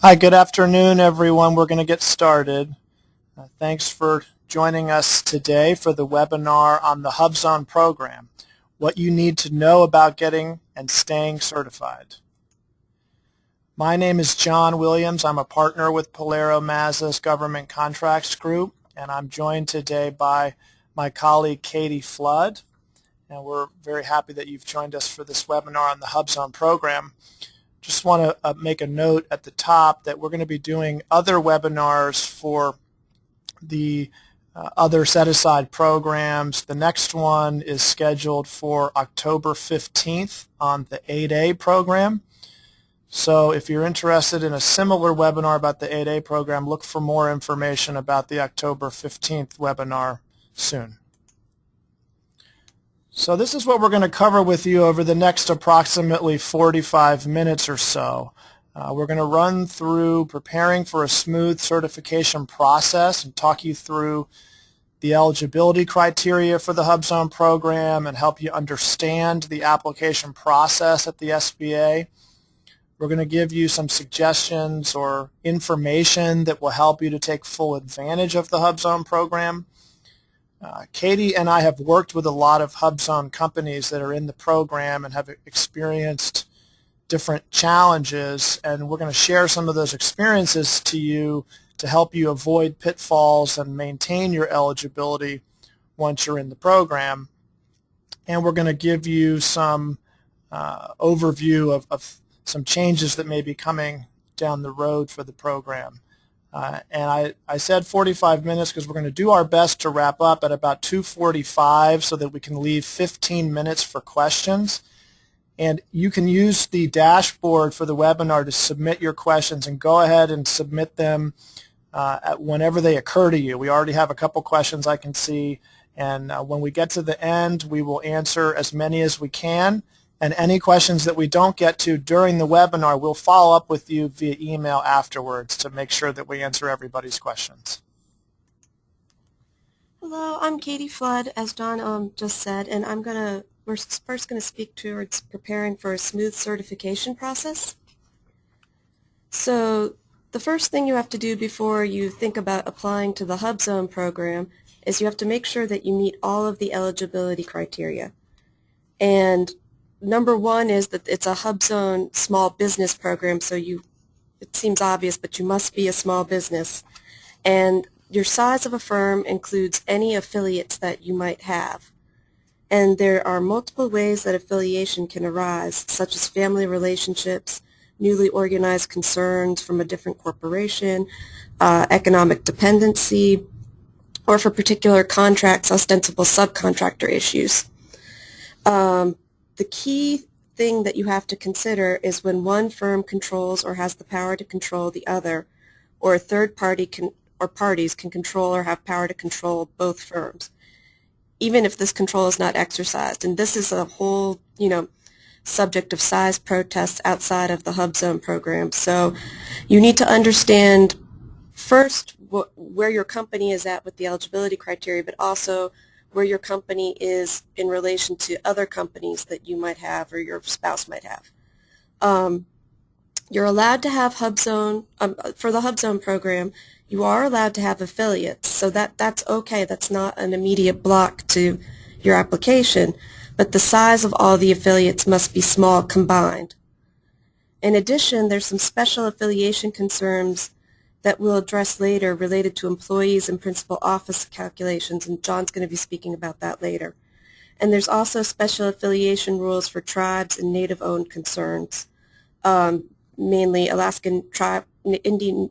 Hi, good afternoon, everyone. We're going to get started. Thanks for joining us today for the webinar on the HUBZone program, what you need to know about getting and staying certified. My name is John Williams. I'm a partner with PilieroMazza's Government Contracts Group, and I'm joined today by my colleague Katie Flood. And we're very happy that you've joined us for this webinar on the HUBZone program. Just want to make a note at the top that we're going to be doing other webinars for the other set-aside programs. The next one is scheduled for October 15th on the 8A program. So if you're interested in a similar webinar about the 8A program, look for more information about the October 15th webinar soon. So this is what we're going to cover with you over the next approximately 45 minutes or so. We're going to run through preparing for a smooth certification process and talk you through the eligibility criteria for the HUBZone program and help you understand the application process at the SBA. We're going to give you some suggestions or information that will help you to take full advantage of the HUBZone program. Katie and I have worked with a lot of HUBZone companies that are in the program and have experienced different challenges, and we're going to share some of those experiences to you to help you avoid pitfalls and maintain your eligibility once you're in the program. And we're going to give you some overview of some changes that may be coming down the road for the program. And I said 45 minutes because we're going to do our best to wrap up at about 2:45 so that we can leave 15 minutes for questions. And you can use the dashboard for the webinar to submit your questions, and go ahead and submit them whenever they occur to you. We already have a couple questions I can see, and when we get to the end, we will answer as many as we can. And any questions that we don't get to during the webinar, we'll follow up with you via email afterwards to make sure that we answer everybody's questions. Hello, I'm Katie Flood, as Don just said, and we're first going to speak towards preparing for a smooth certification process. So the first thing you have to do before you think about applying to the HUBZone program is you have to make sure that you meet all of the eligibility criteria. And number one is that it's a HUBZone small business program, so it seems obvious, but you must be a small business. And your size of a firm includes any affiliates that you might have. And there are multiple ways that affiliation can arise, such as family relationships, newly organized concerns from a different corporation, economic dependency, or for particular contracts, ostensible subcontractor issues. The key thing that you have to consider is when one firm controls or has the power to control the other, or a third party or parties can control or have power to control both firms, even if this control is not exercised. And this is a whole, subject of size protests outside of the HUBZone program. So you need to understand first where your company is at with the eligibility criteria, but also where your company is in relation to other companies that you might have or your spouse might have. You're allowed to have HUBZone, for the HUBZone program, you are allowed to have affiliates, so that's okay. That's not an immediate block to your application, but the size of all the affiliates must be small combined. In addition, there's some special affiliation concerns that we'll address later related to employees and principal office calculations, and John's going to be speaking about that later. And there's also special affiliation rules for tribes and native-owned concerns, mainly Alaskan tribe, Indian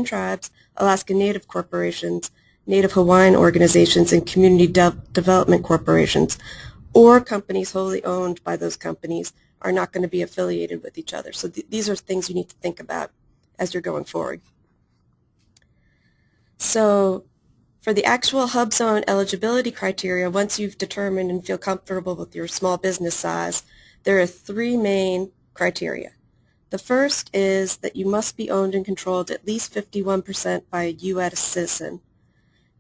tribes, Alaskan Native corporations, Native Hawaiian organizations, and community development corporations, or companies wholly owned by those companies are not going to be affiliated with each other. So these are things you need to think about as you're going forward. So for the actual HUBZone eligibility criteria, once you've determined and feel comfortable with your small business size, there are three main criteria. The first is that you must be owned and controlled at least 51% by a U.S. citizen.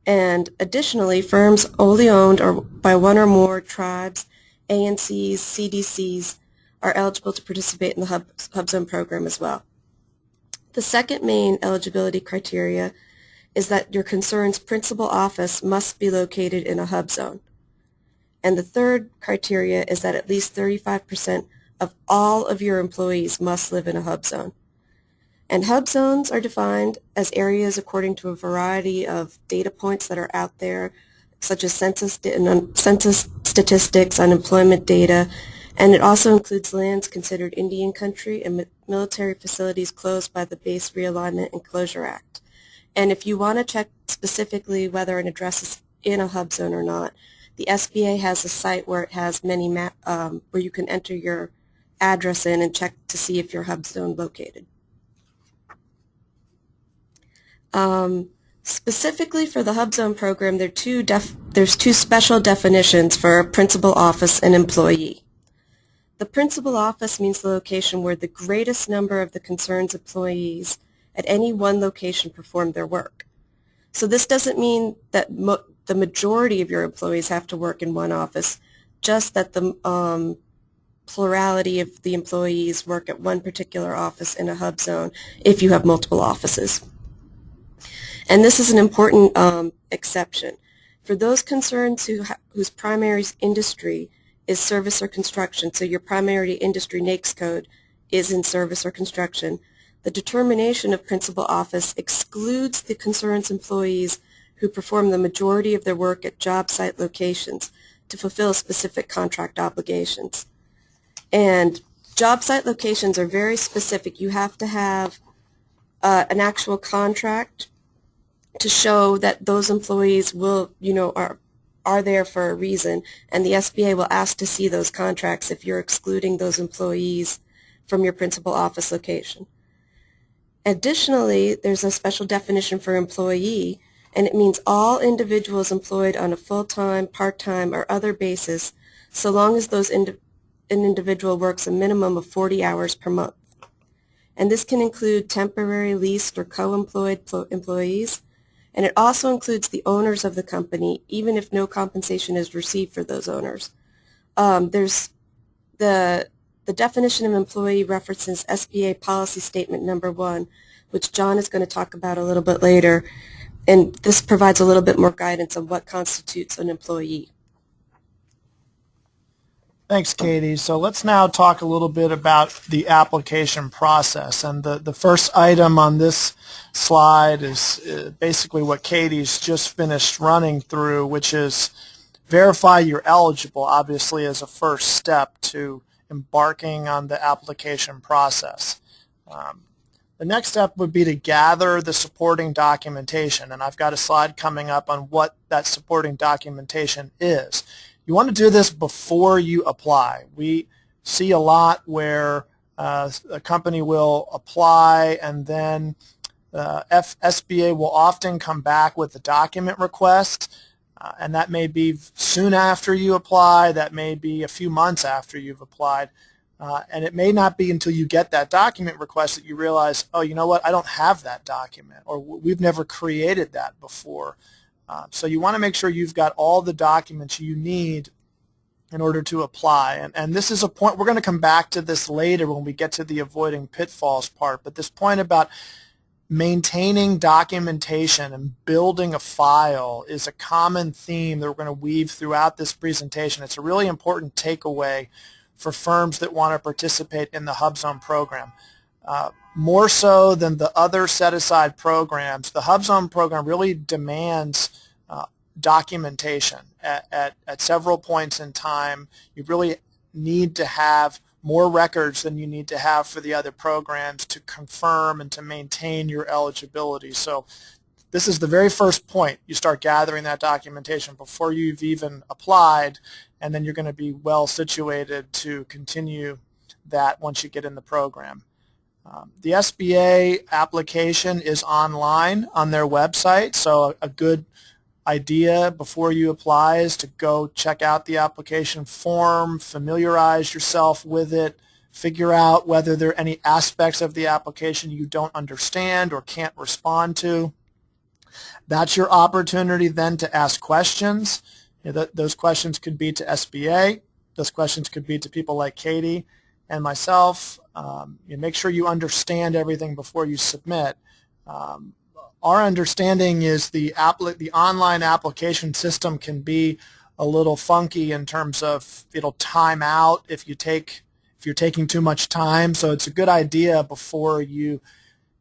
And additionally, firms wholly owned or by one or more tribes, ANCs, CDCs are eligible to participate in the HUBZone program as well. The second main eligibility criteria is that your concern's principal office must be located in a hub zone. And the third criteria is that at least 35% of all of your employees must live in a hub zone. And hub zones are defined as areas according to a variety of data points that are out there, such as census statistics, unemployment data, and it also includes lands considered Indian country and military facilities closed by the Base Realignment and Closure Act. And if you want to check specifically whether an address is in a hub zone or not, the SBA has a site where it has many where you can enter your address in and check to see if your hub zone located. Specifically for the HUBZone program, there's two special definitions for principal office and employee. The principal office means the location where the greatest number of the concern's employees at any one location perform their work. So this doesn't mean that the majority of your employees have to work in one office, just that the plurality of the employees work at one particular office in a hub zone if you have multiple offices. And this is an important exception. For those concerns whose primary industry is service or construction, so your primary industry NAICS code is in service or construction, the determination of principal office excludes the concern's employees who perform the majority of their work at job site locations to fulfill specific contract obligations. And job site locations are very specific. You have to have an actual contract to show that those employees will, are there for a reason, and the SBA will ask to see those contracts if you're excluding those employees from your principal office location. Additionally, there's a special definition for employee, and it means all individuals employed on a full-time, part-time, or other basis, so long as an individual works a minimum of 40 hours per month. And this can include temporary, leased, or co-employed employees, and it also includes the owners of the company, even if no compensation is received for those owners. There's the definition of employee references SBA policy statement number 1, which John is going to talk about a little bit later, and this provides a little bit more guidance on what constitutes an employee. Thanks, Katie. So let's now talk a little bit about the application process. And the first item on this slide is basically what Katie's just finished running through, which is verify you're eligible, obviously, as a first step to embarking on the application process. The next step would be to gather the supporting documentation, and I've got a slide coming up on what that supporting documentation is. You want to do this before you apply. We see a lot where a company will apply and then SBA will often come back with a document request, and that may be soon after you apply, that may be a few months after you've applied, and it may not be until you get that document request that you realize, oh, you know what, I don't have that document, or we've never created that before. So you want to make sure you've got all the documents you need in order to apply. And this is a point, we're going to come back to this later when we get to the avoiding pitfalls part, but this point about maintaining documentation and building a file is a common theme that we're going to weave throughout this presentation. It's a really important takeaway for firms that want to participate in the HUBZone program. More so than the other set-aside programs, the HUBZone program really demands documentation. At several points in time, you really need to have more records than you need to have for the other programs to confirm and to maintain your eligibility. So this is the very first point. You start gathering that documentation before you've even applied, and then you're going to be well situated to continue that once you get in the program. The SBA application is online on their website, so a good idea before you apply is to go check out the application form, familiarize yourself with it, figure out whether there are any aspects of the application you don't understand or can't respond to. That's your opportunity then to ask questions. Those questions could be to SBA, those questions could be to people like Katie, and myself, you make sure you understand everything before you submit. Our understanding is the online application system can be a little funky in terms of it'll time out if you're taking too much time. So it's a good idea before you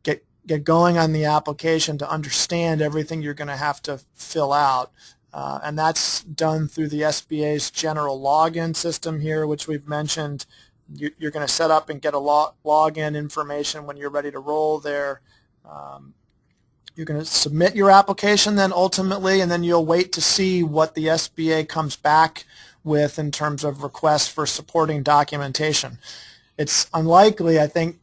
get going on the application to understand everything you're going to have to fill out. And that's done through the SBA's general login system here, which we've mentioned. You're going to set up and get a login information when you're ready to roll there. You're going to submit your application then ultimately, and then you'll wait to see what the SBA comes back with in terms of requests for supporting documentation. It's unlikely, I think,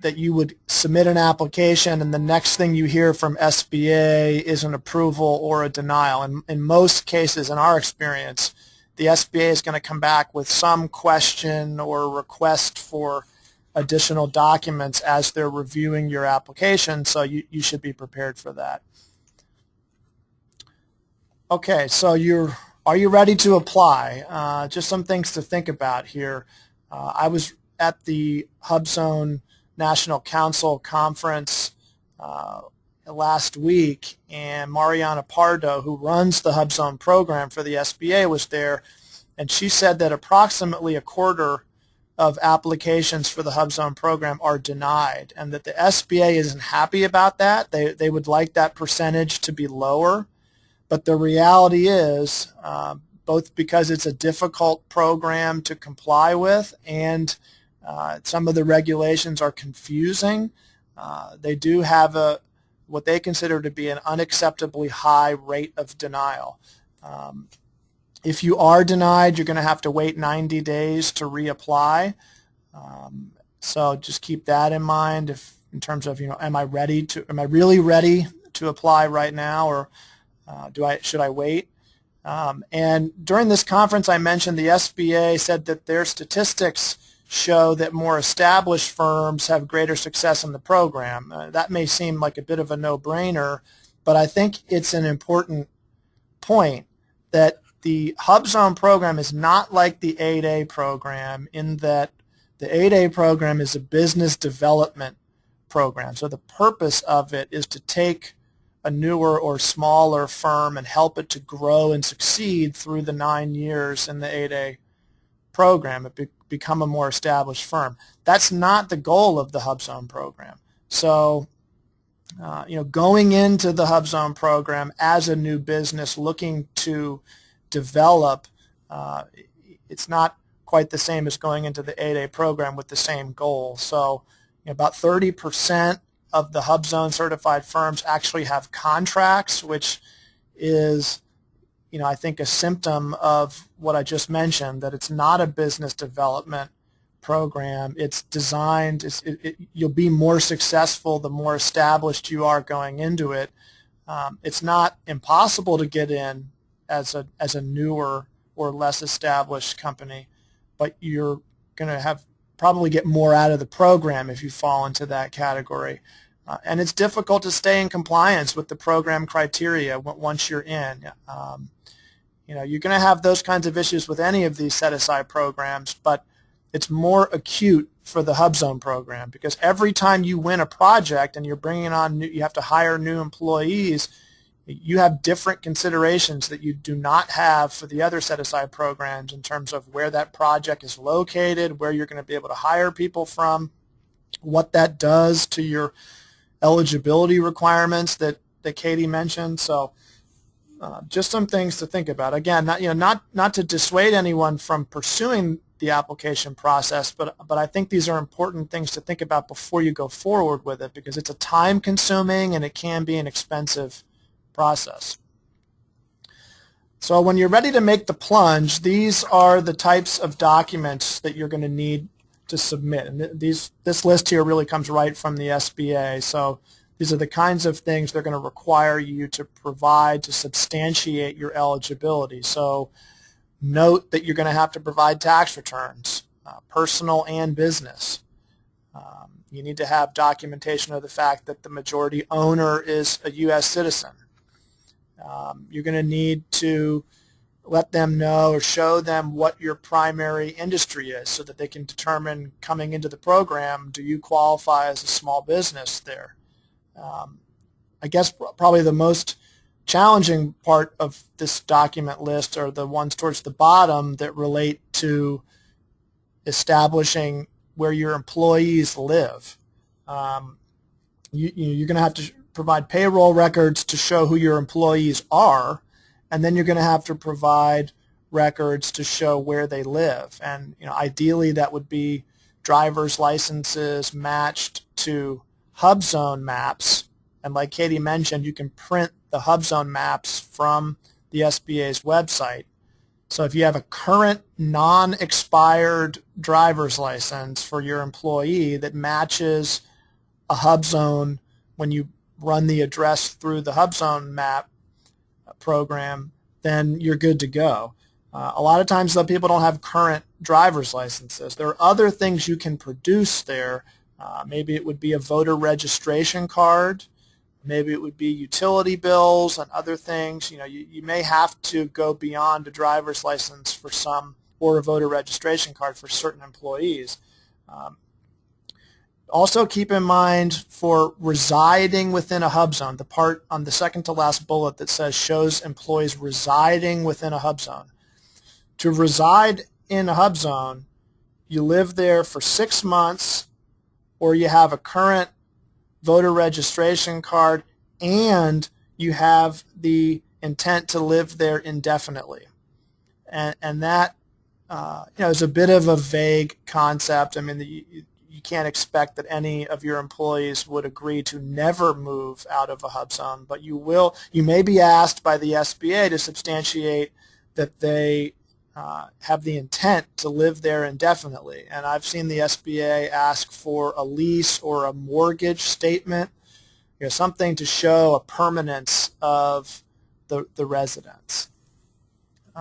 that you would submit an application and the next thing you hear from SBA is an approval or a denial. In most cases, in our experience, the SBA is going to come back with some question or request for additional documents as they're reviewing your application, so you should be prepared for that. Okay, so are you ready to apply? Just some things to think about here. I was at the HUBZone National Council Conference last week, and Mariana Pardo, who runs the HUBZone program for the SBA, was there, and she said that approximately a quarter of applications for the HUBZone program are denied, and that the SBA isn't happy about that. They would like that percentage to be lower, but the reality is, both because it's a difficult program to comply with and some of the regulations are confusing, they do have what they consider to be an unacceptably high rate of denial. If you are denied, you're going to have to wait 90 days to reapply. So just keep that in mind in terms of, am I really ready to apply right now, or should I wait? And during this conference I mentioned, the SBA said that their statistics show that more established firms have greater success in the program. That may seem like a bit of a no-brainer, but I think it's an important point that the HUBZone program is not like the 8A program in that the 8A program is a business development program. So the purpose of it is to take a newer or smaller firm and help it to grow and succeed through the 9 years in the 8A program, become a more established firm. That's not the goal of the HUBZone program. So going into the HUBZone program as a new business looking to develop, it's not quite the same as going into the 8A program with the same goal. So about 30% of the HUBZone certified firms actually have contracts, which is I think a symptom of what I just mentioned, that it's not a business development program. It's designed, you'll be more successful the more established you are going into it. It's not impossible to get in as a newer or less established company, but you're going to probably get more out of the program if you fall into that category. And it's difficult to stay in compliance with the program criteria once you're in. You're going to have those kinds of issues with any of these set-aside programs, but it's more acute for the HUBZone program because every time you win a project and you're bringing on you have to hire new employees, you have different considerations that you do not have for the other set-aside programs in terms of where that project is located, where you're going to be able to hire people from, what that does to your eligibility requirements that Katie mentioned. So just some things to think about. Again, not to dissuade anyone from pursuing the application process, but I think these are important things to think about before you go forward with it because it's a time-consuming and it can be an expensive process. So when you're ready to make the plunge, these are the types of documents that you're going to need to submit. And this list here really comes right from the SBA. So these are the kinds of things they're going to require you to provide to substantiate your eligibility. So note that you're going to have to provide tax returns, personal and business. You need to have documentation of the fact that the majority owner is a U.S. citizen. You're going to need to let them know or show them what your primary industry is so that they can determine coming into the program, do you qualify as a small business there? I guess probably the most challenging part of this document list are the ones towards the bottom that relate to establishing where your employees live. You're going to have to provide payroll records to show who your employees are, and then you're going to have to provide records to show where they live. And ideally that would be driver's licenses matched to HUBZone maps. And like Katie mentioned, you can print the HUBZone maps from the SBA's website. So if you have a current non-expired driver's license for your employee that matches a HUBZone when you run the address through the HUBZone map program, then you're good to go. A lot of times, though, people don't have current driver's licenses. There are other things you can produce there. Maybe it would be a voter registration card. Maybe it would be utility bills and other things. You may have to go beyond a driver's license for some, or a voter registration card for certain employees. Also keep in mind for residing within a HUBZone, the part on the second to last bullet that says shows employees residing within a HUBZone. To reside in a HUBZone, you live there for 6 months, or you have a current voter registration card, and you have the intent to live there indefinitely. And that is a bit of a vague concept. I mean, you can't expect that any of your employees would agree to never move out of a HUBZone, but you may be asked by the SBA to substantiate that they have the intent to live there indefinitely. And I've seen the SBA ask for a lease or a mortgage statement, something to show a permanence of the residence.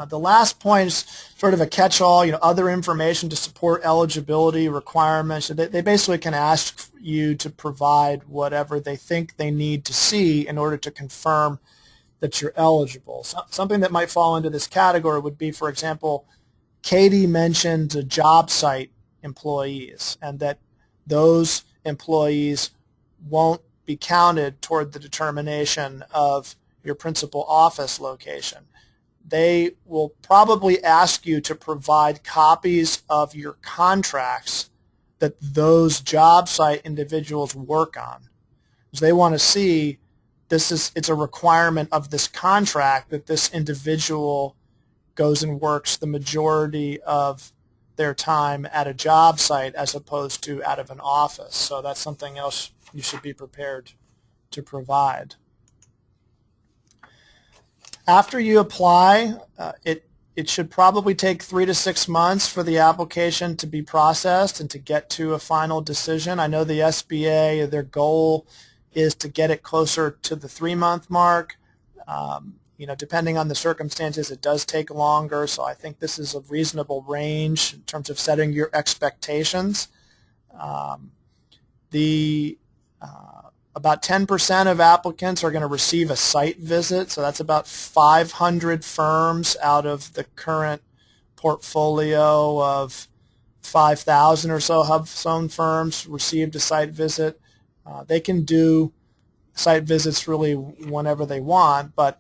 The last point is sort of a catch-all, other information to support eligibility requirements. They basically can ask you to provide whatever they think they need to see in order to confirm that you're eligible. Something that might fall into this category would be, for example, Katie mentioned job site employees, and that those employees won't be counted toward the determination of your principal office location. They will probably ask you to provide copies of your contracts that those job site individuals work on, because they want to see it's a requirement of this contract that this individual goes and works the majority of their time at a job site as opposed to out of an office. So that's something else you should be prepared to provide. After you apply, it should probably take 3 to 6 months for the application to be processed and to get to a final decision. I know the SBA, their goal is to get it closer to the 3-month mark. Depending on the circumstances, it does take longer, so I think this is a reasonable range in terms of setting your expectations. About 10% of applicants are going to receive a site visit, so that's about 500 firms out of the current portfolio of 5,000 or so HUBZone firms received a site visit. They can do site visits really whenever they want, but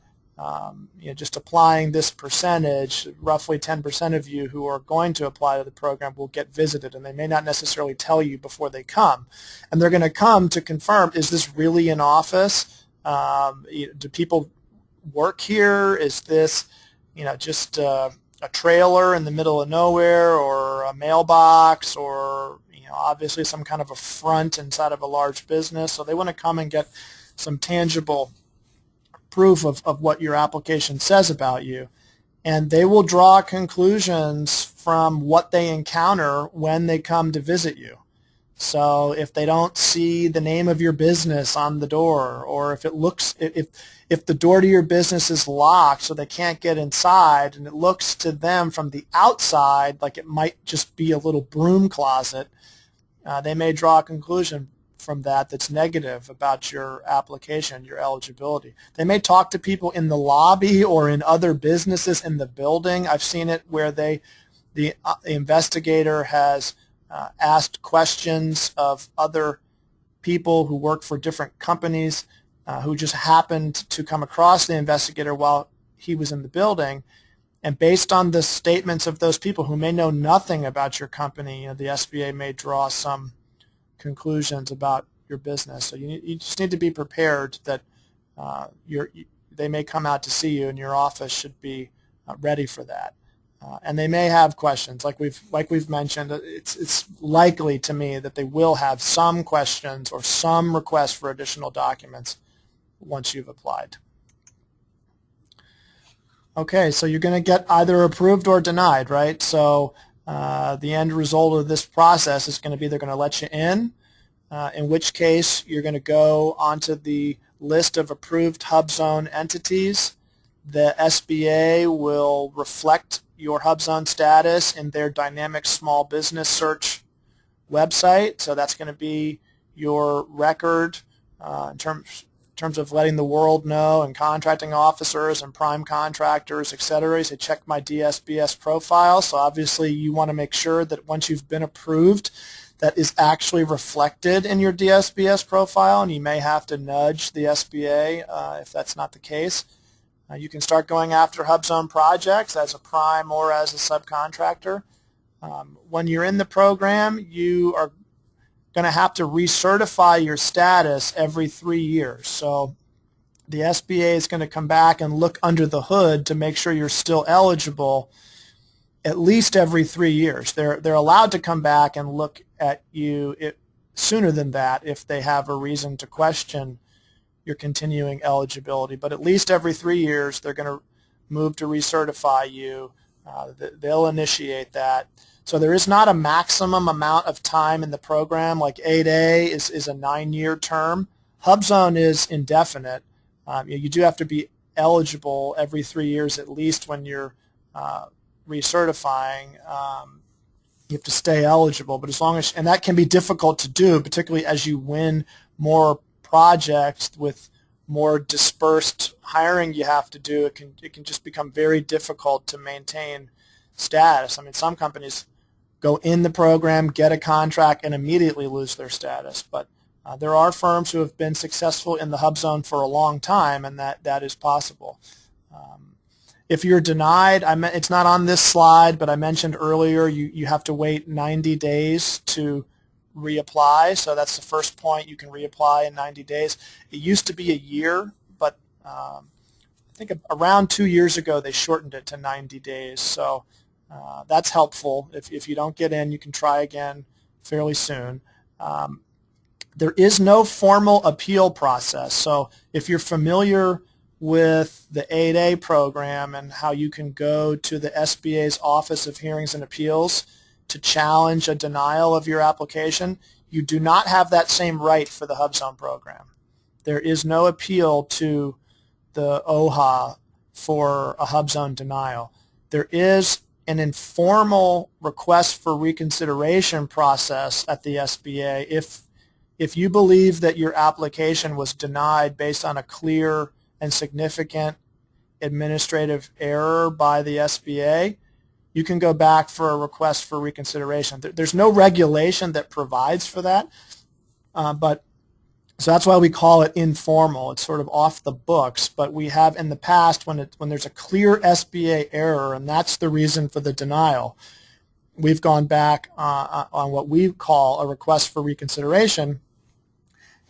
just applying this percentage, roughly 10% of you who are going to apply to the program will get visited, and they may not necessarily tell you before they come. And they're going to come to confirm, is this really an office? Do people work here? Is this just a trailer in the middle of nowhere, or a mailbox, or obviously some kind of a front inside of a large business? So they want to come and get some tangible proof of what your application says about you, and they will draw conclusions from what they encounter when they come to visit you. So if they don't see the name of your business on the door, or if the door to your business is locked so they can't get inside, and it looks to them from the outside like it might just be a little broom closet, they may draw a conclusion from that that's negative about your application, your eligibility. They may talk to people in the lobby or in other businesses in the building. I've seen it where the investigator has asked questions of other people who work for different companies who just happened to come across the investigator while he was in the building. And based on the statements of those people who may know nothing about your company, the SBA may draw some conclusions about your business. So you just need to be prepared that they may come out to see you, and your office should be ready for that. And they may have questions, like we've mentioned. It's likely to me that they will have some questions or some requests for additional documents once you've applied. Okay, so you're going to get either approved or denied, right? So the end result of this process is going to be they're going to let you in which case you're going to go onto the list of approved HUBZone entities. The SBA will reflect your HUBZone status in their dynamic small business search website. So that's going to be your record in terms of letting the world know, and contracting officers and prime contractors, etc. You say, check my DSBS profile. So obviously you want to make sure that once you've been approved, that is actually reflected in your DSBS profile, and you may have to nudge the SBA if that's not the case. You can start going after HUBZone projects as a prime or as a subcontractor. When you're in the program, you are going to have to recertify your status every 3 years. So the SBA is going to come back and look under the hood to make sure you're still eligible at least every 3 years. They're allowed to come back and look at you sooner than that if they have a reason to question your continuing eligibility. But at least every 3 years they're going to move to recertify you. They'll initiate that. So there is not a maximum amount of time in the program. Like 8A is a 9-year term. HUBZone is indefinite. You do have to be eligible every 3 years at least when you're recertifying. You have to stay eligible, but as long as, and that can be difficult to do, particularly as you win more projects with more dispersed hiring you have to do. It can just become very difficult to maintain status. I mean, some companies go in the program, get a contract, and immediately lose their status. But there are firms who have been successful in the HUBZone for a long time, and that is possible. If you're denied, it's not on this slide, but I mentioned earlier you have to wait 90 days to reapply. So that's the first point. You can reapply in 90 days. It used to be a year, but I think around 2 years ago they shortened it to 90 days. So that's helpful. If you don't get in, you can try again fairly soon. There is no formal appeal process. So if you're familiar with the 8A program and how you can go to the SBA's Office of Hearings and Appeals to challenge a denial of your application, you do not have that same right for the HUBZone program. There is no appeal to the OHA for a HUBZone denial. There is an informal request for reconsideration process at the SBA if you believe that your application was denied based on a clear and significant administrative error by the SBA. You can go back for a request for reconsideration. There's no regulation that provides for that, so that's why we call it informal. It's sort of off the books, but we have in the past when there's a clear SBA error, and that's the reason for the denial, we've gone back on what we call a request for reconsideration,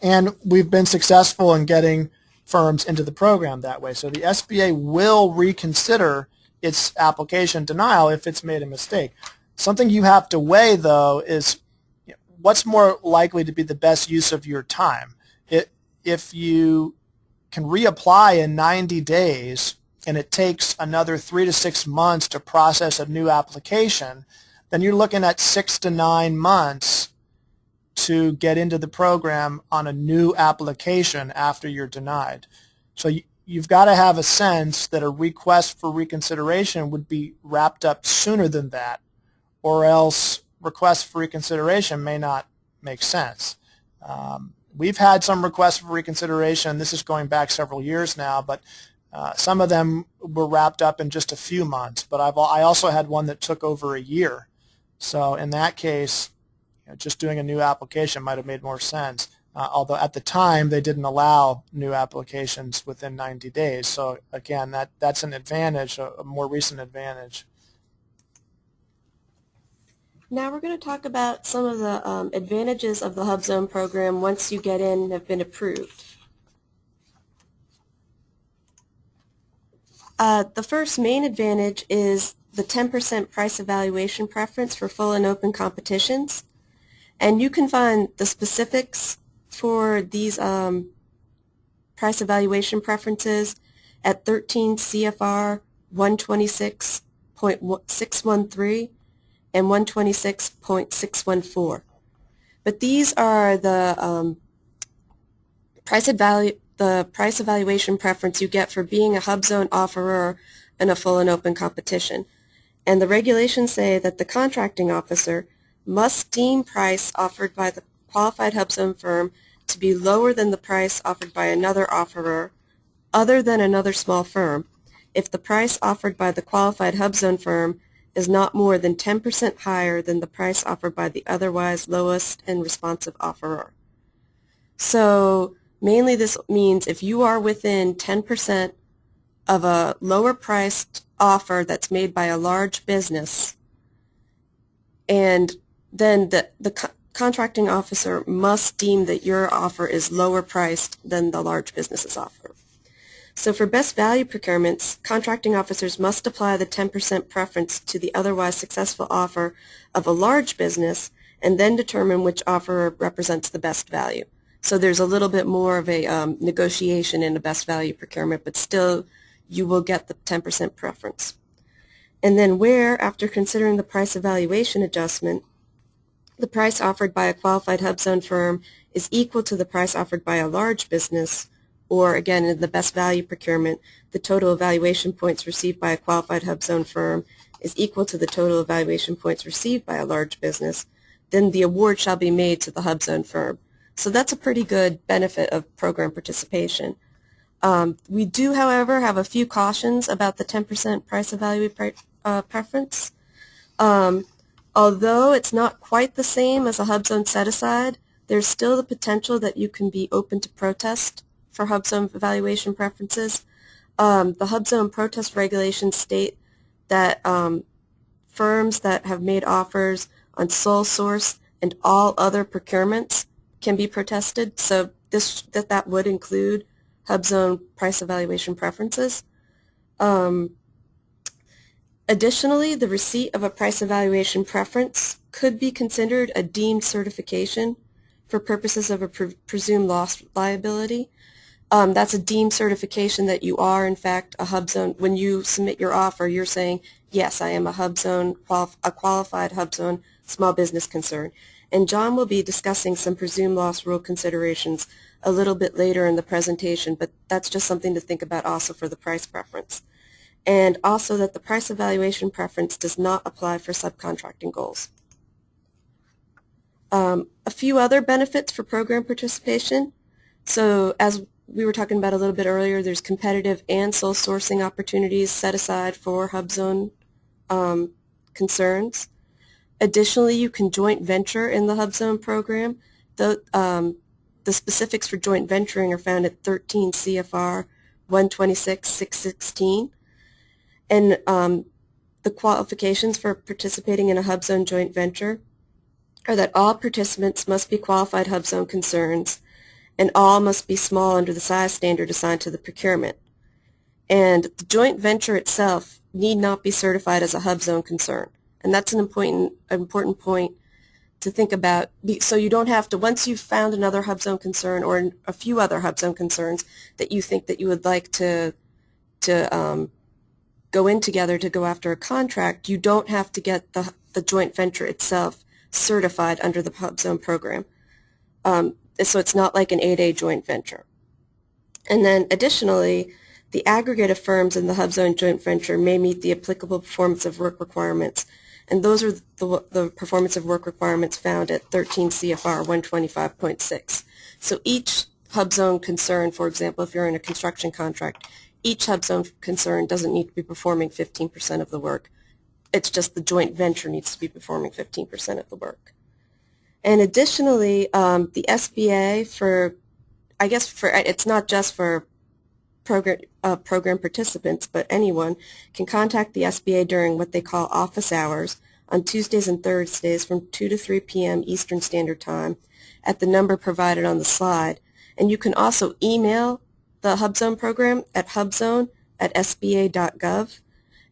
and we've been successful in getting firms into the program that way. So the SBA will reconsider its application denial if it's made a mistake. Something you have to weigh, though, is what's more likely to be the best use of your time. If you can reapply in 90 days and it takes another 3 to 6 months to process a new application, then you're looking at 6 to 9 months to get into the program on a new application after you're denied. So you've got to have a sense that a request for reconsideration would be wrapped up sooner than that, or else requests for reconsideration may not make sense. We've had some requests for reconsideration. This is going back several years now, but some of them were wrapped up in just a few months. But I also had one that took over a year. So in that case, just doing a new application might have made more sense. Although at the time they didn't allow new applications within 90 days. So again, that's an advantage, a more recent advantage. Now we're going to talk about some of the advantages of the HUBZone program once you get in and have been approved. The first main advantage is the 10% price evaluation preference for full and open competitions. And you can find the specifics for these price evaluation preferences at 13 CFR 126.613 and 126.614. But these are the price evaluation preference you get for being a HUBZone offerer in a full and open competition. And the regulations say that the contracting officer must deem price offered by the qualified HUBZone firm to be lower than the price offered by another offerer other than another small firm if the price offered by the qualified HUBZone firm is not more than 10% higher than the price offered by the otherwise lowest and responsive offerer. So mainly this means if you are within 10% of a lower priced offer that's made by a large business, and then the contracting officer must deem that your offer is lower priced than the large business's offer. So for best value procurements, contracting officers must apply the 10% preference to the otherwise successful offer of a large business and then determine which offer represents the best value. So there's a little bit more of a negotiation in a best value procurement, but still you will get the 10% preference. And then where, after considering the price evaluation adjustment, the price offered by a qualified HUBZone firm is equal to the price offered by a large business, or again in the best value procurement, the total evaluation points received by a qualified HUBZone firm is equal to the total evaluation points received by a large business, then the award shall be made to the HUBZone firm. So that's a pretty good benefit of program participation. We do, however, have a few cautions about the 10% price evaluation preference. Although it's not quite the same as a HUBZone set-aside, there's still the potential that you can be open to protest for HUBZone evaluation preferences. The HUBZone protest regulations state that firms that have made offers on sole source and all other procurements can be protested, so that would include HUBZone price evaluation preferences. Additionally, the receipt of a price evaluation preference could be considered a deemed certification for purposes of a presumed loss liability. That's a deemed certification that you are, in fact, a HUBZone. When you submit your offer, you're saying, yes, I am a HUBZone, a qualified HUBZone small business concern. And John will be discussing some presumed loss rule considerations a little bit later in the presentation, but that's just something to think about also for the price preference. And also that the price evaluation preference does not apply for subcontracting goals. A few other benefits for program participation. So as we were talking about a little bit earlier, there's competitive and sole sourcing opportunities set aside for HUBZone concerns. Additionally, you can joint venture in the HUBZone program. The specifics for joint venturing are found at 13 CFR 126.616. And the qualifications for participating in a HUBZone joint venture are that all participants must be qualified HUBZone concerns, and all must be small under the size standard assigned to the procurement. And the joint venture itself need not be certified as a HUBZone concern. And that's an important point to think about. So you don't have to, once you've found another HUBZone concern or a few other HUBZone concerns that you think that you would like to go in together to go after a contract, you don't have to get the joint venture itself certified under the HUBZone program. So it's not like an 8A joint venture. And then additionally, the aggregate of firms in the HUBZone joint venture may meet the applicable performance of work requirements And those are the performance of work requirements found at 13 CFR 125.6. So each HUBZone concern, for example, if you're in a construction contract, each HUBZone concern doesn't need to be performing 15% of the work. It's just the joint venture needs to be performing 15% of the work. And additionally, the SBA it's not just for program participants, but anyone can contact the SBA during what they call office hours on Tuesdays and Thursdays from 2 to 3 p.m. Eastern Standard Time at the number provided on the slide. And you can also email the HUBZone program at hubzone@sba.gov,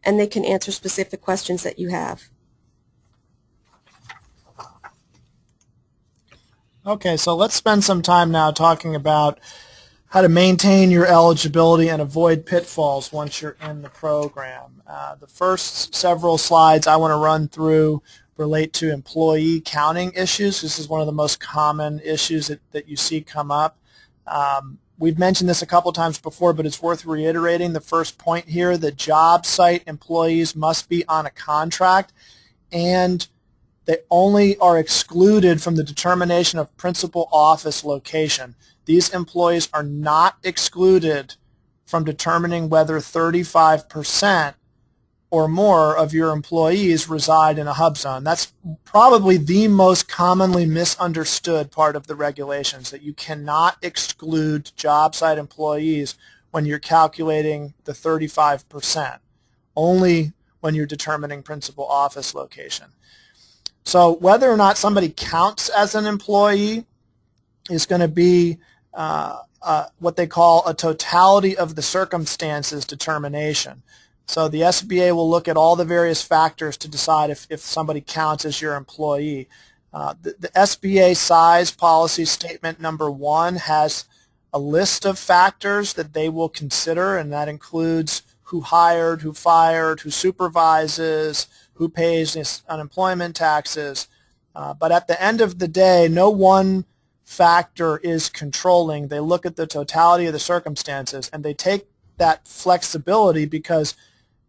and they can answer specific questions that you have. Okay, so let's spend some time now talking about how to maintain your eligibility and avoid pitfalls once you're in the program. The first several slides I want to run through relate to employee counting issues. This is one of the most common issues that you see come up. We've mentioned this a couple times before, but it's worth reiterating the first point here, that job site employees must be on a contract, and they only are excluded from the determination of principal office location. These employees are not excluded from determining whether 35% or more of your employees reside in a HUBZone. That's probably the most commonly misunderstood part of the regulations, that you cannot exclude job site employees when you're calculating the 35%, only when you're determining principal office location. So whether or not somebody counts as an employee is going to be what they call a totality of the circumstances determination. So the SBA will look at all the various factors to decide if somebody counts as your employee. The SBA size policy statement number 1 has a list of factors that they will consider, and that includes who hired, who fired, who supervises, who pays unemployment taxes. But at the end of the day, no one factor is controlling. They look at the totality of the circumstances, and they take that flexibility because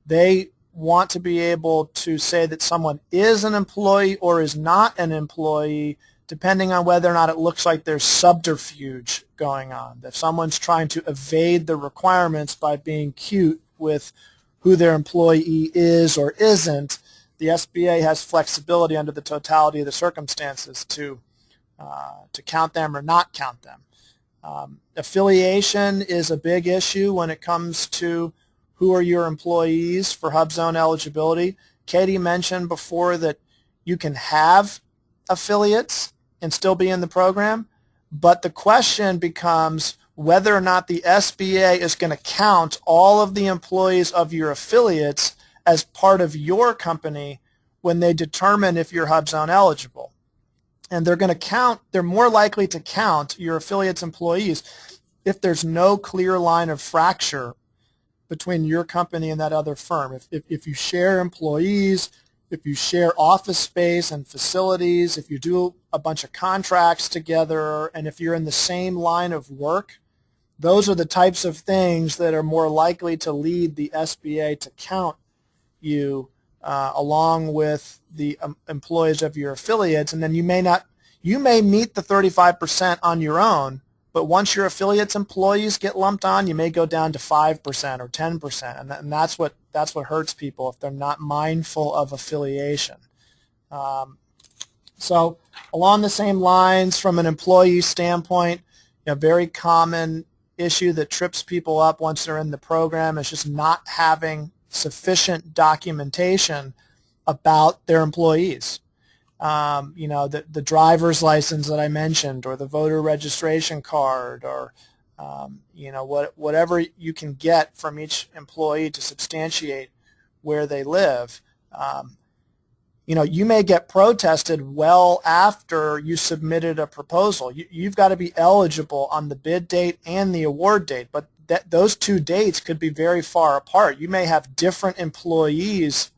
they want to be able to say that someone is an employee or is not an employee depending on whether or not it looks like there's subterfuge going on. If someone's trying to evade the requirements by being cute with who their employee is or isn't, the SBA has flexibility under the totality of the circumstances to count them or not count them. Affiliation is a big issue when it comes to who are your employees for HUBZone eligibility. Katie mentioned before that you can have affiliates and still be in the program, but the question becomes whether or not the SBA is going to count all of the employees of your affiliates as part of your company when they determine if you're HUBZone eligible. And they're more likely to count your affiliates' employees if there's no clear line of fracture between your company and that other firm. If you share employees, if you share office space and facilities, if you do a bunch of contracts together, and if you're in the same line of work, those are the types of things that are more likely to lead the SBA to count you along with the employees of your affiliates. And then you may meet the 35% on your own, but once your affiliates' employees get lumped on, you may go down to 5% or 10%, and that's what hurts people if they're not mindful of affiliation. So along the same lines, from an employee standpoint, a very common issue that trips people up once they're in the program is just not having sufficient documentation about their employees. The driver's license that I mentioned, or the voter registration card, or whatever you can get from each employee to substantiate where they live. You may get protested well after you submitted a proposal. You've got to be eligible on the bid date and the award date, but those two dates could be very far apart. You may have different employees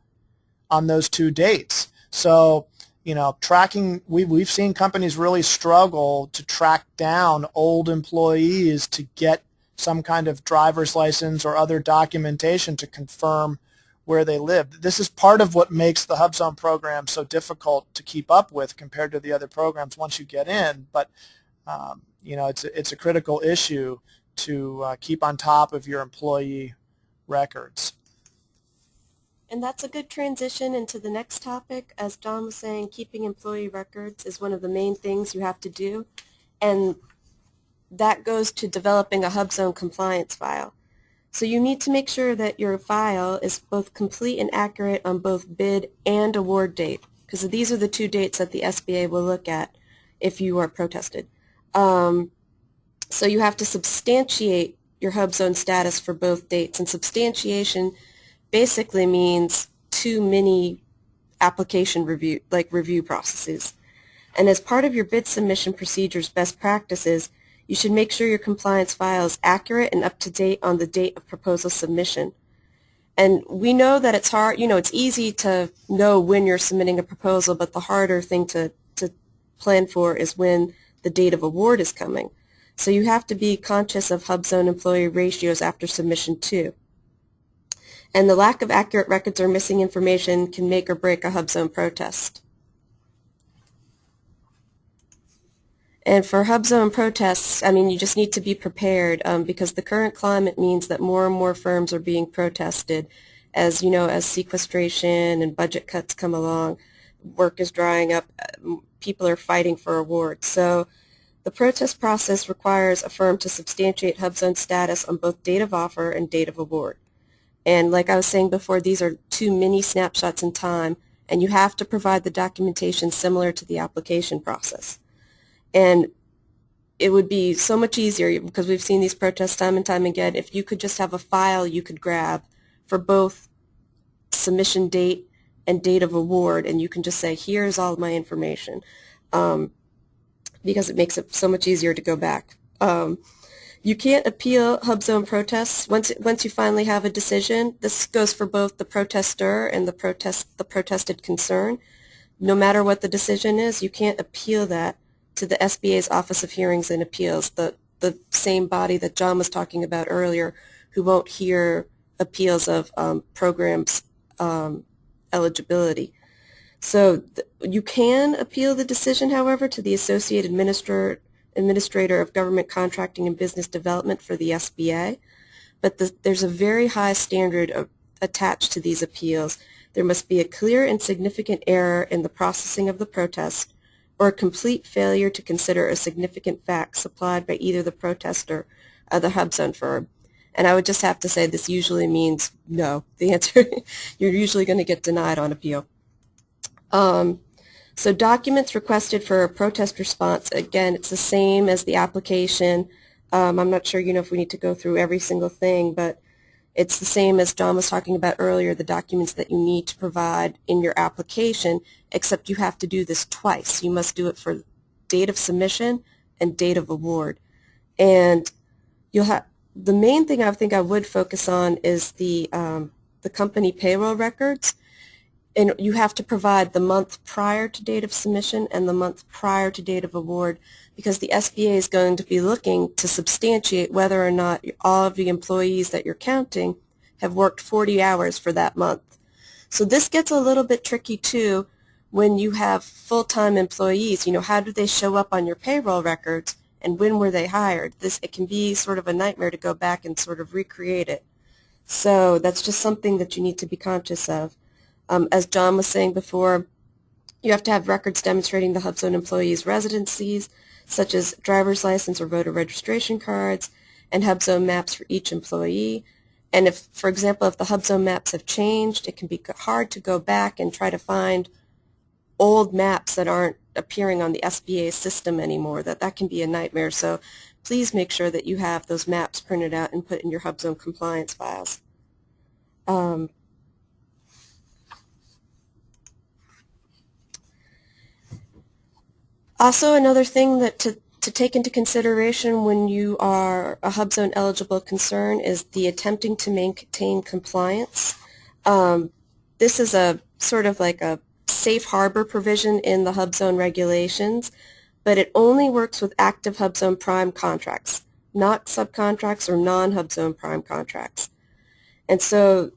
on those two dates. So, we've seen companies really struggle to track down old employees to get some kind of driver's license or other documentation to confirm where they live. This is part of what makes the HUBZone program so difficult to keep up with compared to the other programs once you get in, but you know, it's a critical issue to keep on top of your employee records. And that's a good transition into the next topic. As John was saying, keeping employee records is one of the main things you have to do, and that goes to developing a HUBZone compliance file. So you need to make sure that your file is both complete and accurate on both bid and award date, because these are the two dates that the SBA will look at if you are protested. So you have to substantiate your HUBZone status for both dates, and substantiation basically means too many application review processes. And as part of your bid submission procedures best practices, you should make sure your compliance file is accurate and up to date on the date of proposal submission. And we know that it's hard, you know, it's easy to know when you're submitting a proposal, but the harder thing to plan for is when the date of award is coming. So you have to be conscious of HUBZone employee ratios after submission too. And the lack of accurate records or missing information can make or break a HUBZone protest. And for HUBZone protests, I mean, you just need to be prepared because the current climate means that more and more firms are being protested as, you know, as sequestration and budget cuts come along, work is drying up, people are fighting for awards. So the protest process requires a firm to substantiate HUBZone status on both date of offer and date of award. And like I was saying before, these are two mini snapshots in time, and you have to provide the documentation similar to the application process. And it would be so much easier, because we've seen these protests time and time again, if you could just have a file you could grab for both submission date and date of award, and you can just say, here's all my information, because it makes it so much easier to go back. You can't appeal HUBZone protests once you finally have a decision. This goes for both the protester and the protested concern. No matter what the decision is, you can't appeal that to the SBA's Office of Hearings and Appeals, the same body that John was talking about earlier, who won't hear appeals of programs eligibility. So you can appeal the decision, however, to the Associate Administrator of Government Contracting and Business Development for the SBA, but there's a very high standard attached to these appeals. There must be a clear and significant error in the processing of the protest, or a complete failure to consider a significant fact supplied by either the protester or the HUBZone firm. And I would just have to say this usually means no. The answer, you're usually going to get denied on appeal. So documents requested for a protest response, again, it's the same as the application. I'm not sure, you know, if we need to go through every single thing, but it's the same as John was talking about earlier, the documents that you need to provide in your application, except you have to do this twice. You must do it for date of submission and date of award. And you'll have, the main thing I think I would focus on is the company payroll records. And you have to provide the month prior to date of submission and the month prior to date of award, because the SBA is going to be looking to substantiate whether or not all of the employees that you're counting have worked 40 hours for that month. So this gets a little bit tricky too when you have full-time employees. You know, how do they show up on your payroll records and when were they hired? It can be sort of a nightmare to go back and sort of recreate it. So that's just something that you need to be conscious of. As John was saying before, you have to have records demonstrating the HUBZone employees' residencies, such as driver's license or voter registration cards, and HUBZone maps for each employee. And if, for example, if the HUBZone maps have changed, it can be hard to go back and try to find old maps that aren't appearing on the SBA system anymore. That can be a nightmare. So please make sure that you have those maps printed out and put in your HUBZone compliance files. Also, another thing that to take into consideration when you are a HUBZone eligible concern is the attempting to maintain compliance. This is a sort of like a safe harbor provision in the HUBZone regulations, but it only works with active HUBZone prime contracts, not subcontracts or non-HUBZone prime contracts. And so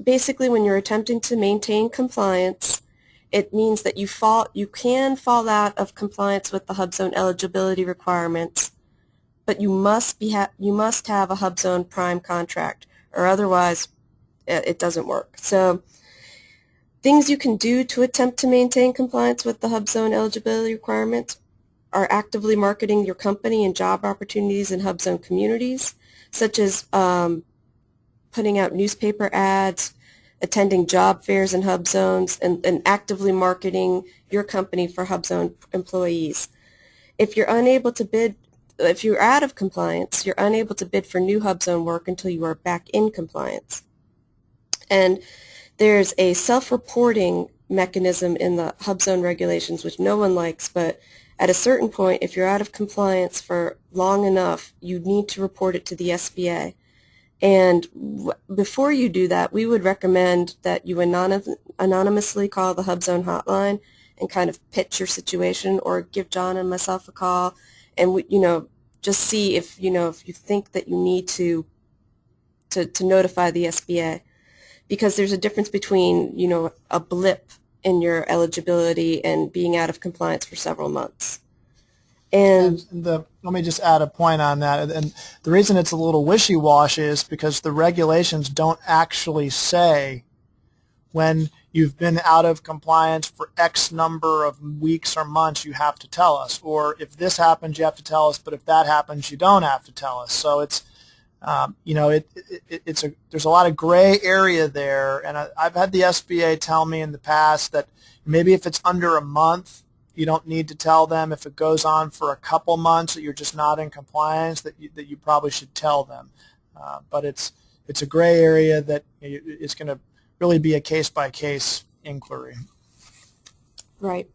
basically when you're attempting to maintain compliance, it means that you can fall out of compliance with the HUBZone eligibility requirements, but you must have a HUBZone prime contract, or otherwise it doesn't work. So things you can do to attempt to maintain compliance with the HUBZone eligibility requirements are actively marketing your company and job opportunities in HUBZone communities, such as putting out newspaper ads, attending job fairs in HUBZones, and actively marketing your company for HUBZone employees. If you're out of compliance, you're unable to bid for new HUBZone work until you are back in compliance. And there's a self-reporting mechanism in the HUBZone regulations, which no one likes, but at a certain point, if you're out of compliance for long enough, you need to report it to the SBA. And before you do that, we would recommend that you anonymously call the HUBZone hotline and kind of pitch your situation, or give John and myself a call, and just see if you think that you need to notify the SBA, because there's a difference between a blip in your eligibility and being out of compliance for several months. And let me just add a point on that. And the reason it's a little wishy-washy is because the regulations don't actually say when you've been out of compliance for X number of weeks or months, you have to tell us. Or if this happens, you have to tell us, but if that happens, you don't have to tell us. So it's, there's a lot of gray area there. And I've had the SBA tell me in the past that maybe if it's under a month, you don't need to tell them. If it goes on for a couple months that you're just not in compliance, that you probably should tell them. But it's a gray area that it's going to really be a case-by-case inquiry. Right.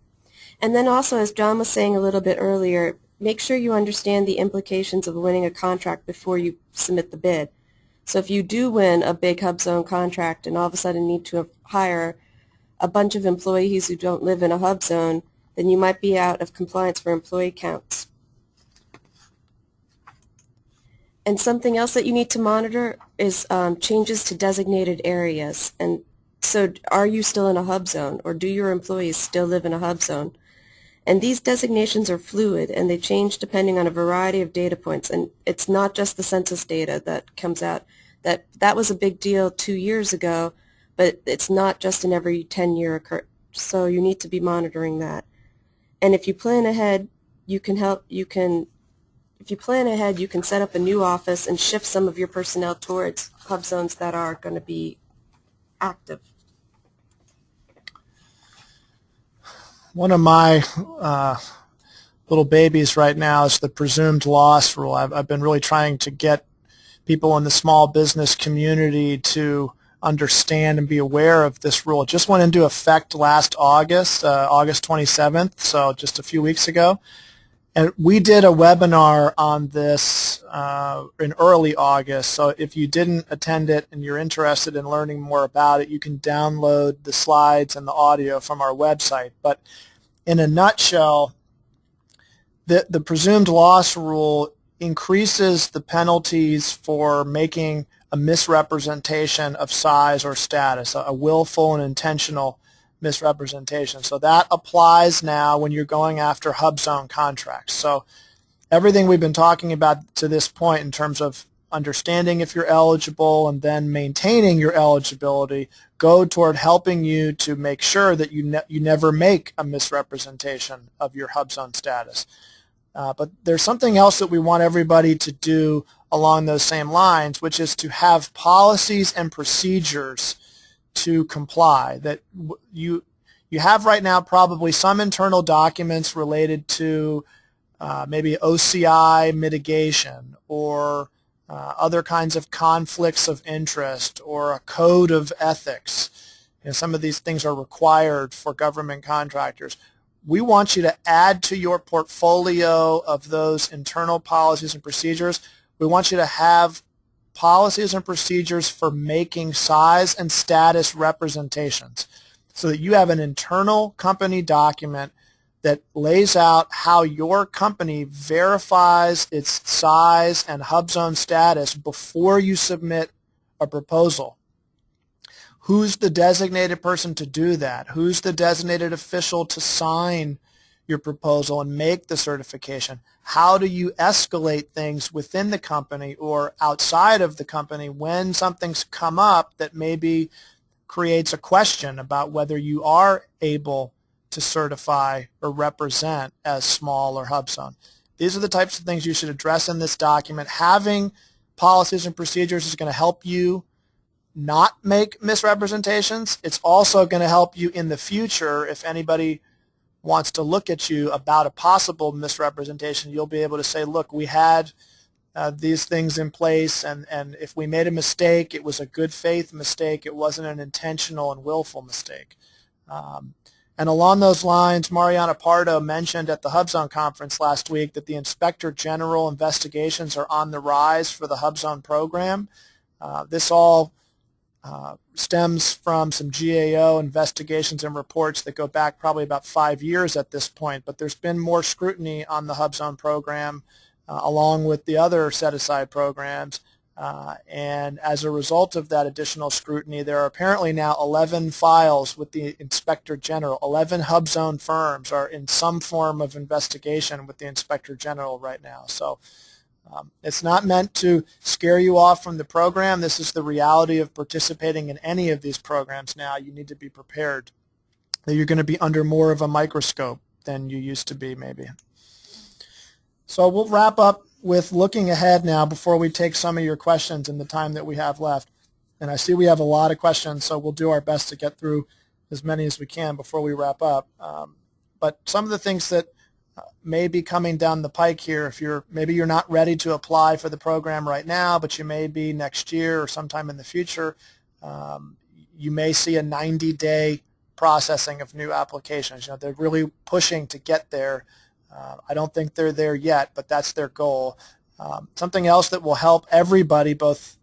And then also, as John was saying a little bit earlier, make sure you understand the implications of winning a contract before you submit the bid. So if you do win a big HUBZone contract and all of a sudden need to hire a bunch of employees who don't live in a HUBZone, then you might be out of compliance for employee counts. And something else that you need to monitor is changes to designated areas. And so are you still in a HUBZone, or do your employees still live in a HUBZone? And these designations are fluid, and they change depending on a variety of data points. And it's not just the census data that comes out. That was a big deal 2 years ago, but it's not just in every 10-year occurrence. So you need to be monitoring that. And if you plan ahead, you can set up a new office and shift some of your personnel towards HUBZones that are going to be active. One of my little babies right now is the presumed loss rule. I've been really trying to get people in the small business community to understand and be aware of this rule. It just went into effect last August, August 27th, so just a few weeks ago. And we did a webinar on this in early August, so if you didn't attend it and you're interested in learning more about it, you can download the slides and the audio from our website. But in a nutshell, the presumed loss rule increases the penalties for making a misrepresentation of size or status, a willful and intentional misrepresentation. So that applies now when you're going after HUBZone contracts. So everything we've been talking about to this point in terms of understanding if you're eligible and then maintaining your eligibility go toward helping you to make sure that you never make a misrepresentation of your HUBZone status. But there's something else that we want everybody to do along those same lines, which is to have policies and procedures to comply. That you have right now probably some internal documents related to maybe OCI mitigation or other kinds of conflicts of interest or a code of ethics. Some of these things are required for government contractors. We want you to add to your portfolio of those internal policies and procedures. We want you to have policies and procedures for making size and status representations so that you have an internal company document that lays out how your company verifies its size and HUBZone status before you submit a proposal. Who's the designated person to do that? Who's the designated official to sign your proposal and make the certification? How do you escalate things within the company or outside of the company when something's come up that maybe creates a question about whether you are able to certify or represent as small or HUBZone? These are the types of things you should address in this document. Having policies and procedures is going to help you not make misrepresentations. It's also going to help you in the future if anybody wants to look at you about a possible misrepresentation. You'll be able to say, look, we had these things in place, and if we made a mistake, it was a good faith mistake. It wasn't an intentional and willful mistake. And along those lines, Mariana Pardo mentioned at the HUBZone conference last week that the Inspector General investigations are on the rise for the HUBZone program. This all stems from some GAO investigations and reports that go back probably about 5 years at this point, but there's been more scrutiny on the HUBZone program along with the other set-aside programs, and as a result of that additional scrutiny, there are apparently now 11 files with the Inspector General. 11 HUBZone firms are in some form of investigation with the Inspector General right now. So it's not meant to scare you off from the program. This is the reality of participating in any of these programs now. You need to be prepared that you're going to be under more of a microscope than you used to be maybe. So we'll wrap up with looking ahead now before we take some of your questions in the time that we have left. And I see we have a lot of questions, so we'll do our best to get through as many as we can before we wrap up. But some of the things that may be coming down the pike here, if maybe you're not ready to apply for the program right now, but you may be next year or sometime in the future, you may see a 90-day processing of new applications. They're really pushing to get there. I don't think they're there yet, but that's their goal. Something else that will help everybody, both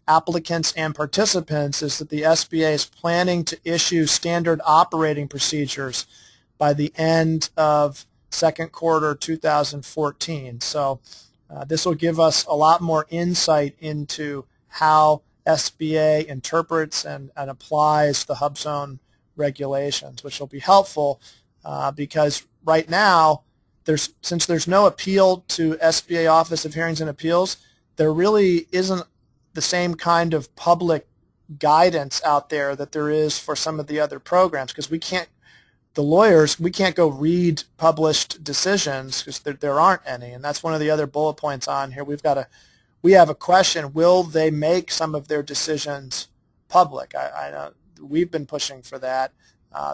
applicants and participants, is that the SBA is planning to issue standard operating procedures by the end of second quarter 2014. So this will give us a lot more insight into how SBA interprets and applies the HUBZone regulations, which will be helpful because right now, since there's no appeal to SBA Office of Hearings and Appeals, there really isn't the same kind of public guidance out there that there is for some of the other programs, because we can't go read published decisions because there aren't any, and that's one of the other bullet points on here. We have a question: will they make some of their decisions public? I know we've been pushing for that.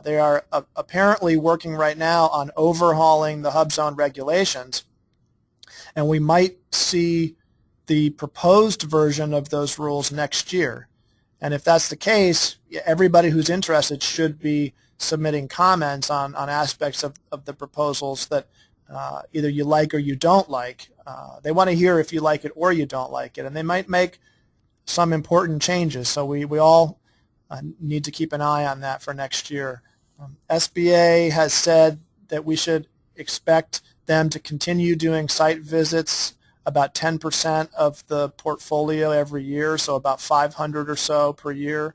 They are apparently working right now on overhauling the HUBZone regulations, and we might see the proposed version of those rules next year. And if that's the case, everybody who's interested should be submitting comments on aspects of the proposals that either you like or you don't like. They want to hear if you like it or you don't like it, and they might make some important changes. So we all need to keep an eye on that for next year. SBA has said that we should expect them to continue doing site visits, about 10% of the portfolio every year, so about 500 or so per year.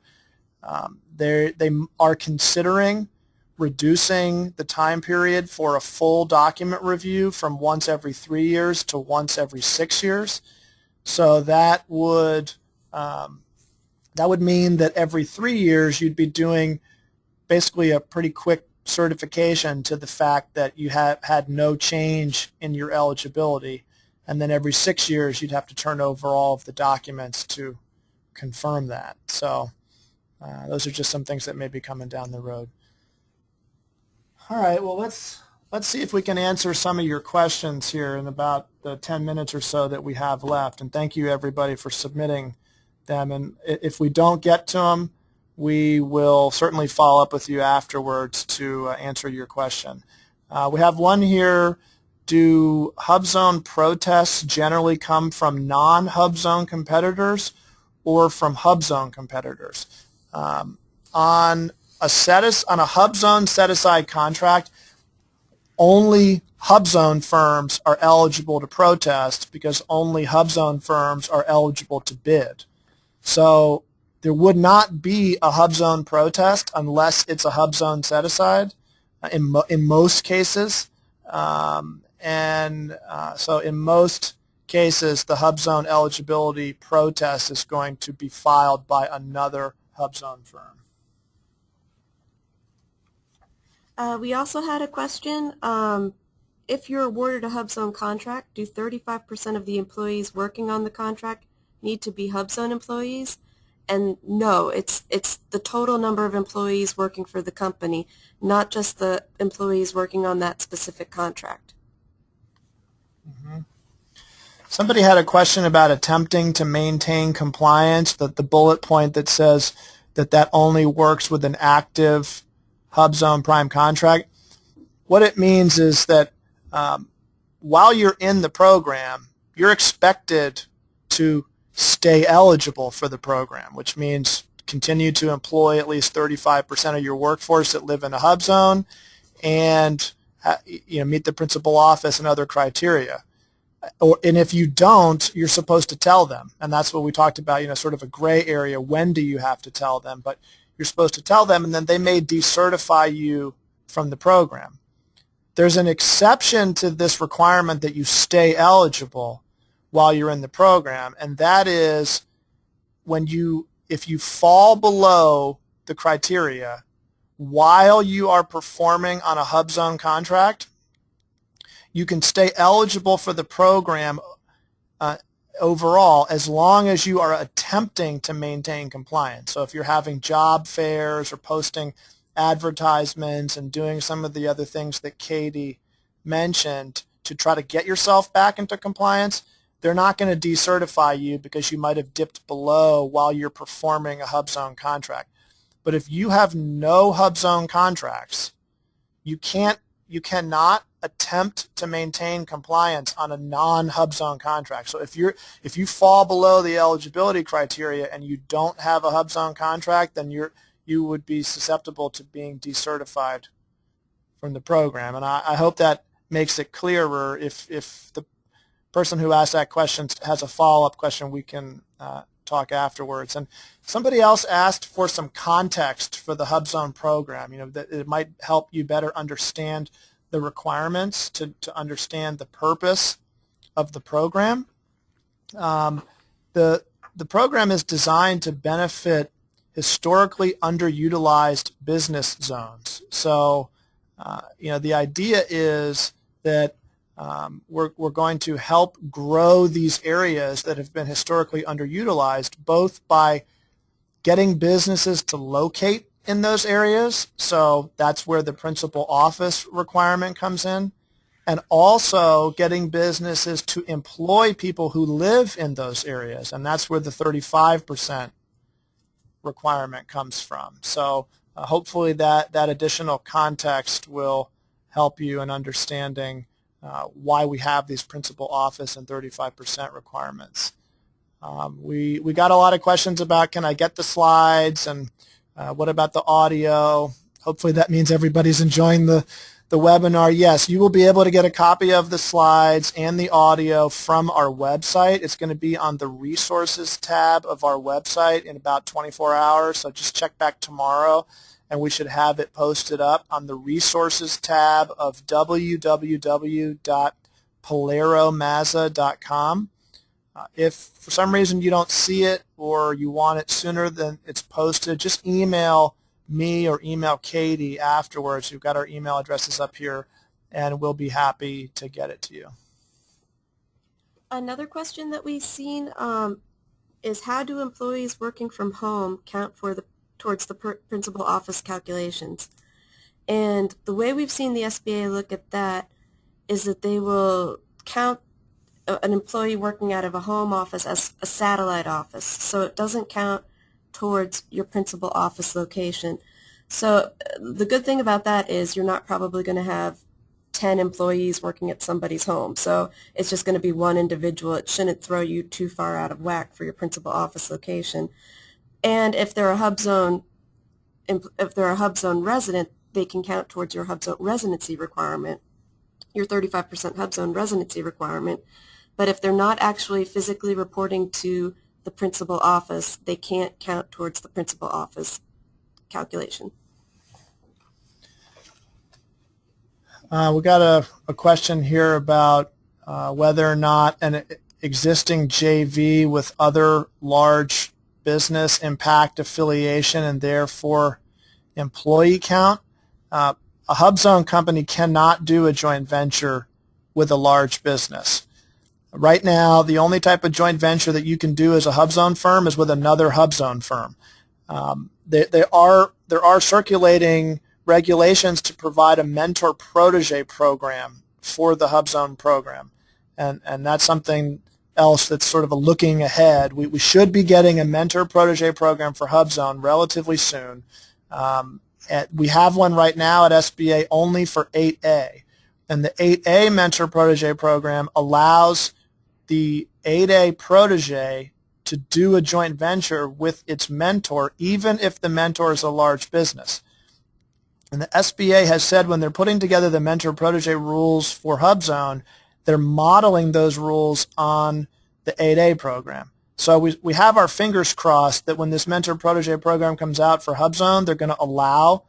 They are considering reducing the time period for a full document review from once every 3 years to once every 6 years. So that would mean that every 3 years you'd be doing basically a pretty quick certification to the fact that you have had no change in your eligibility, and then every 6 years you'd have to turn over all of the documents to confirm that. So those are just some things that may be coming down the road. All right, well, let's see if we can answer some of your questions here in about the 10 minutes or so that we have left. And thank you, everybody, for submitting them. And if we don't get to them, we will certainly follow up with you afterwards to answer your question. We have one here. Do HUBZone protests generally come from non-HUBZone competitors or from HUBZone competitors? On a HUBZone set-aside contract, only HUBZone firms are eligible to protest because only HUBZone firms are eligible to bid. So there would not be a HUBZone protest unless it's a HUBZone set-aside in most cases. So in most cases, the HUBZone eligibility protest is going to be filed by another HUBZone firm. We also had a question. If you're awarded a HUBZone contract, do 35% of the employees working on the contract need to be HUBZone employees? And no, it's the total number of employees working for the company, not just the employees working on that specific contract. Mm-hmm. Somebody had a question about attempting to maintain compliance, that the bullet point that says that only works with an active HUBZone prime contract. What it means is that while you're in the program, you're expected to stay eligible for the program, which means continue to employ at least 35% of your workforce that live in a HUBZone and meet the principal office and other criteria. And if you don't, you're supposed to tell them. And that's what we talked about, sort of a gray area. When do you have to tell them? But you're supposed to tell them, and then they may decertify you from the program. There's an exception to this requirement that you stay eligible while you're in the program, and that is if you fall below the criteria while you are performing on a HUBZone contract, you can stay eligible for the program overall as long as you are attempting to maintain compliance. So if you're having job fairs or posting advertisements and doing some of the other things that Katie mentioned to try to get yourself back into compliance, they're not going to decertify you because you might have dipped below while you're performing a HUBZone contract. But if you have no HUBZone contracts, you cannot attempt to maintain compliance on a non-HUBZone contract. So if you fall below the eligibility criteria and you don't have a HUBZone contract, then you would be susceptible to being decertified from the program. And I hope that makes it clearer. If the person who asked that question has a follow-up question, we can talk afterwards. And somebody else asked for some context for the HUBZone program, that it might help you better understand the requirements to understand the purpose of the program. The program is designed to benefit historically underutilized business zones. So, the idea is that we're going to help grow these areas that have been historically underutilized, both by getting businesses to locate in those areas, so that's where the principal office requirement comes in, and also getting businesses to employ people who live in those areas, and that's where the 35% requirement comes from. So hopefully that additional context will help you in understanding why we have these principal office and 35% requirements. We got a lot of questions about, can I get the slides, and what about the audio? Hopefully that means everybody's enjoying the webinar. Yes, you will be able to get a copy of the slides and the audio from our website. It's going to be on the resources tab of our website in about 24 hours, so just check back tomorrow and we should have it posted up on the resources tab of www.PilieroMazza.com. If for some reason you don't see it or you want it sooner than it's posted, just email me or email Katie afterwards. You've got our email addresses up here, and we'll be happy to get it to you. Another question that we've seen is, how do employees working from home count towards the principal office calculations? And the way we've seen the SBA look at that is that they will count an employee working out of a home office as a satellite office, so it doesn't count towards your principal office location. So the good thing about that is you're not probably going to have 10 employees working at somebody's home, so it's just going to be one individual. It shouldn't throw you too far out of whack for your principal office location. And if they're a HUBZone resident, they can count towards your HUBZone residency requirement, your 35% HUBZone residency requirement. But if they're not actually physically reporting to the principal office, they can't count towards the principal office calculation. We got a question here about whether or not an existing JV with other large business impact affiliation and therefore employee count. A HUBZone company cannot do a joint venture with a large business. Right now, the only type of joint venture that you can do as a HUBZone firm is with another HUBZone firm. There are circulating regulations to provide a mentor-protege program for the HUBZone program, and that's something else that's sort of a looking ahead. We should be getting a mentor-protege program for HUBZone relatively soon. We have one right now at SBA only for 8A, and the 8A mentor-protege program allows the 8A protege to do a joint venture with its mentor, even if the mentor is a large business. And the SBA has said when they're putting together the mentor-protege rules for HUBZone, they're modeling those rules on the 8A program. So we have our fingers crossed that when this mentor-protege program comes out for HUBZone, they're going to allow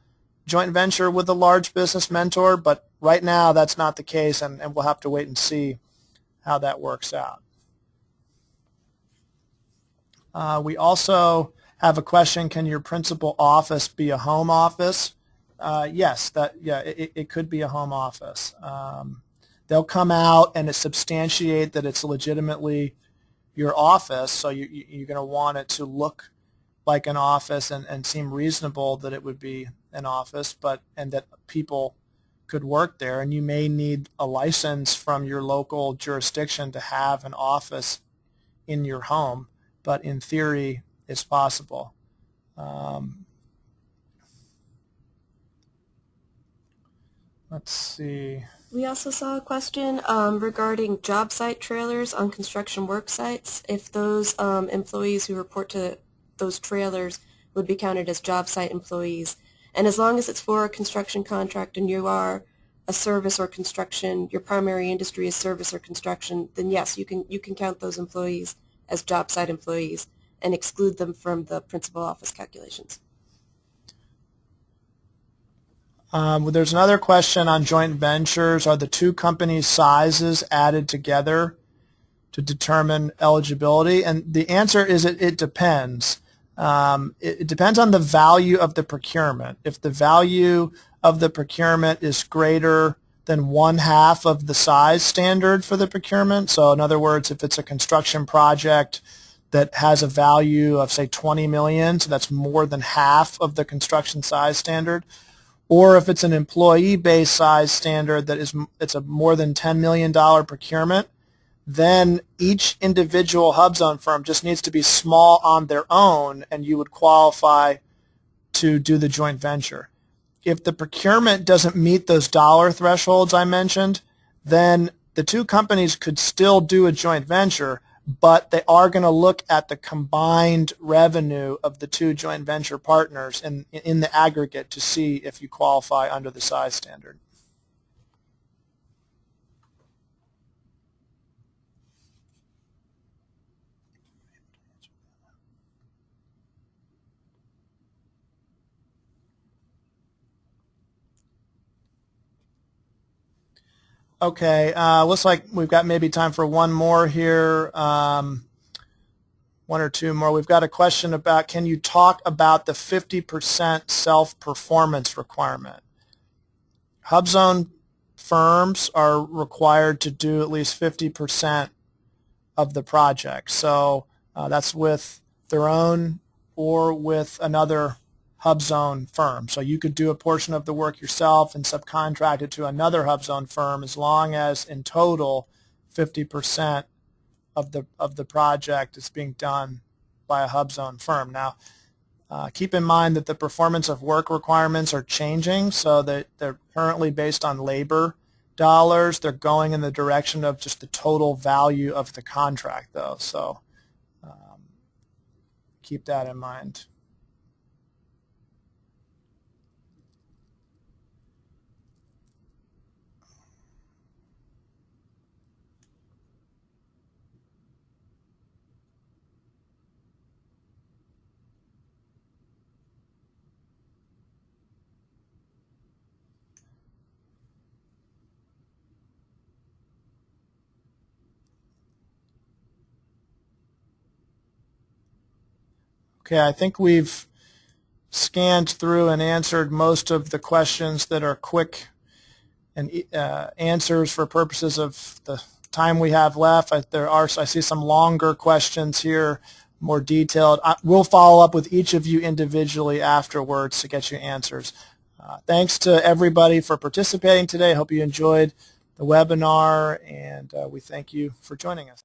joint venture with a large business mentor, but right now that's not the case, and we'll have to wait and see how that works out. We also have a question, can your principal office be a home office? Yes, it could be a home office. They'll come out and substantiate that it's legitimately your office, so you're going to want it to look like an office and seem reasonable that it would be an office, and that people could work there, and you may need a license from your local jurisdiction to have an office in your home, but in theory it's possible. Let's see. We also saw a question regarding job site trailers on construction work sites, if those employees who report to those trailers would be counted as job site employees. And as long as it's for a construction contract and you are a service or construction, your primary industry is service or construction, then yes, you can count those employees as job site employees and exclude them from the principal office calculations. There's another question on joint ventures. Are the two companies' sizes added together to determine eligibility? And the answer is it depends. It depends on the value of the procurement. If the value of the procurement is greater than 1/2 of the size standard for the procurement, so in other words, if it's a construction project that has a value of, say, 20 million, so that's more than half of the construction size standard, or if it's an employee-based size standard that it's a more than $10 million procurement, then each individual HUBZone firm just needs to be small on their own, and you would qualify to do the joint venture. If the procurement doesn't meet those dollar thresholds I mentioned, then the two companies could still do a joint venture, but they are going to look at the combined revenue of the two joint venture partners in the aggregate to see if you qualify under the size standard. Okay, looks like we've got maybe time for one more here, one or two more. We've got a question about, can you talk about the 50% self-performance requirement? HUBZone firms are required to do at least 50% of the project. So that's with their own or with another HUBZone firm. So you could do a portion of the work yourself and subcontract it to another HUBZone firm, as long as in total 50% of the project is being done by a HUBZone firm. Now, keep in mind that the performance of work requirements are changing, so that they're currently based on labor dollars. They're going in the direction of just the total value of the contract, though. So keep that in mind. Okay, I think we've scanned through and answered most of the questions that are quick and answers for purposes of the time we have left. I see some longer questions here, more detailed. We'll follow up with each of you individually afterwards to get you answers. Thanks to everybody for participating today. I hope you enjoyed the webinar, and we thank you for joining us.